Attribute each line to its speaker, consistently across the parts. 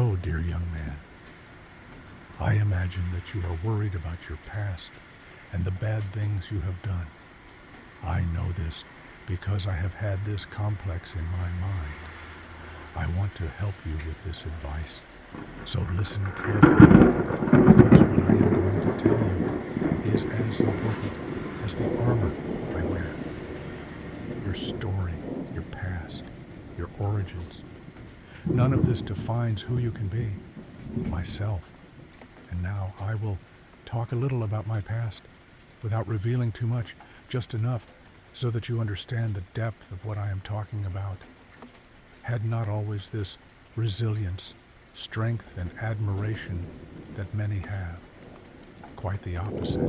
Speaker 1: Hello, dear young man. I imagine that you are worried about your past and the bad things you have done. I know this because I have had this complex in my mind. I want to help you with this advice, so listen carefully, because what I am going to tell you is as important as the armor I wear. Your story, your past, your origins. None of this defines who you can be. Myself. And now I will talk a little about my past, without revealing too much, just enough so that you understand the depth of what I am talking about. Had not always this resilience, strength, and admiration that many have. Quite the opposite.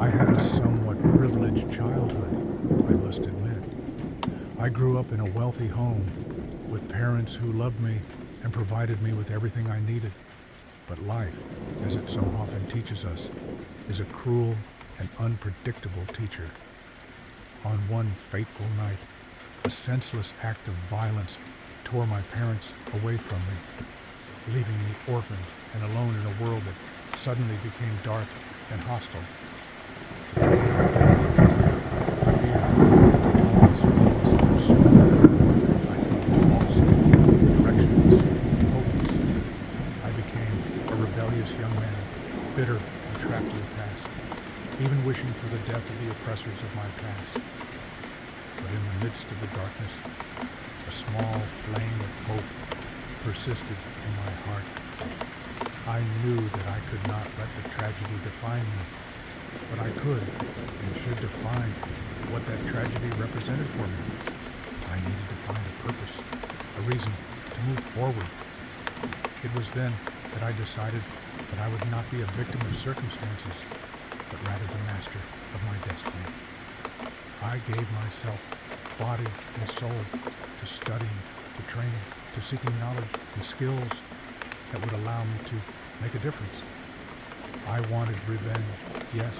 Speaker 1: I had a somewhat privileged childhood, I must admit. I grew up in a wealthy home, with parents who loved me and provided me with everything I needed. But life, as it so often teaches us, is a cruel and unpredictable teacher. On one fateful night, a senseless act of violence tore my parents away from me, leaving me orphaned and alone in a world that suddenly became dark and hostile. The pain, the anger, the fear, all these feelings consumed me. I felt lost, directionless, hopeless. I became a rebellious young man, bitter and trapped in the past, even wishing for the death of the oppressors of my past. But in the midst of the darkness, a small flame of hope persisted in my heart. I knew that I could not let the tragedy define me, but I could and should define what that tragedy represented for me. I needed to find a purpose, a reason to move forward. It was then that I decided that I would not be a victim of circumstances, but rather the master of my destiny. I gave myself body and soul to studying, to training, to seeking knowledge and skills that would allow me to make a difference. I wanted revenge, yes,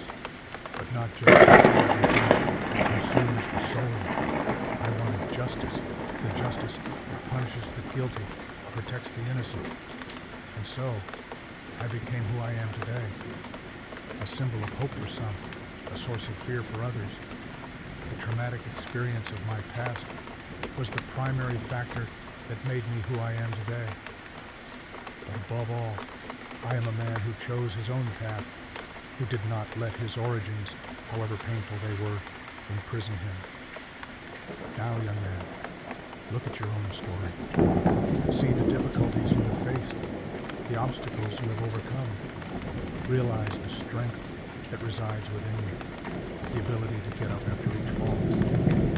Speaker 1: but not just revenge that consumes the soul. I wanted justice, the justice that punishes the guilty, protects the innocent. And so, I became who I am today, a symbol of hope for some, a source of fear for others. The traumatic experience of my past was the primary factor that made me who I am today. But above all, I am a man who chose his own path, who did not let his origins, however painful they were, imprison him. Now, young man, look at your own story. See the difficulties you have faced, the obstacles you have overcome. Realize the strength that resides within you, the ability to get up after each fall,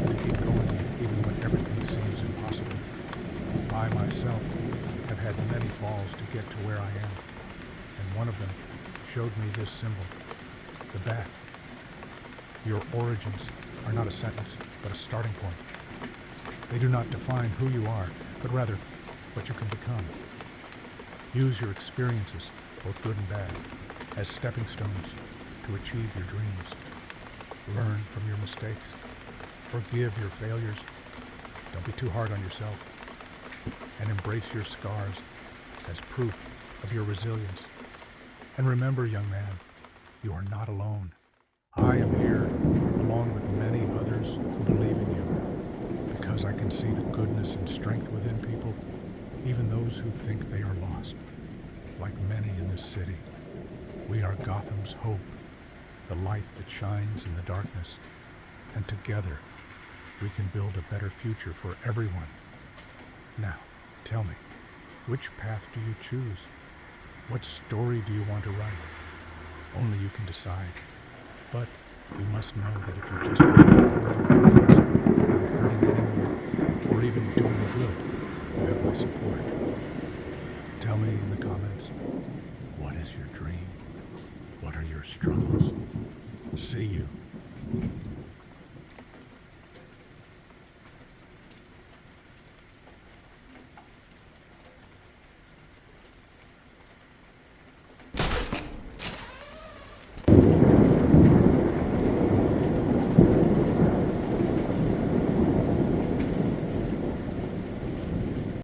Speaker 1: to keep going even when everything seems impossible. I myself have had many falls to get to where I am, and one of them showed me this symbol, the bat. Your origins are not a sentence, but a starting point. They do not define who you are, but rather what you can become. Use your experiences, both good and bad, as stepping stones to achieve your dreams. Learn from your mistakes. Forgive your failures. Don't be too hard on yourself. And embrace your scars as proof of your resilience. And remember, young man, you are not alone. I am here, along with many others who believe in you, because I can see the goodness and strength within people, even those who think they are lost. Like many in this city, we are Gotham's hope, the light that shines in the darkness, and together we can build a better future for everyone. Now, tell me, which path do you choose? What story do you want to write? Only you can decide. But you must know that if you just want to follow your dreams without hurting anyone or even doing good, you have my support. Tell me in the comments, what is your dream? What are your struggles? See you.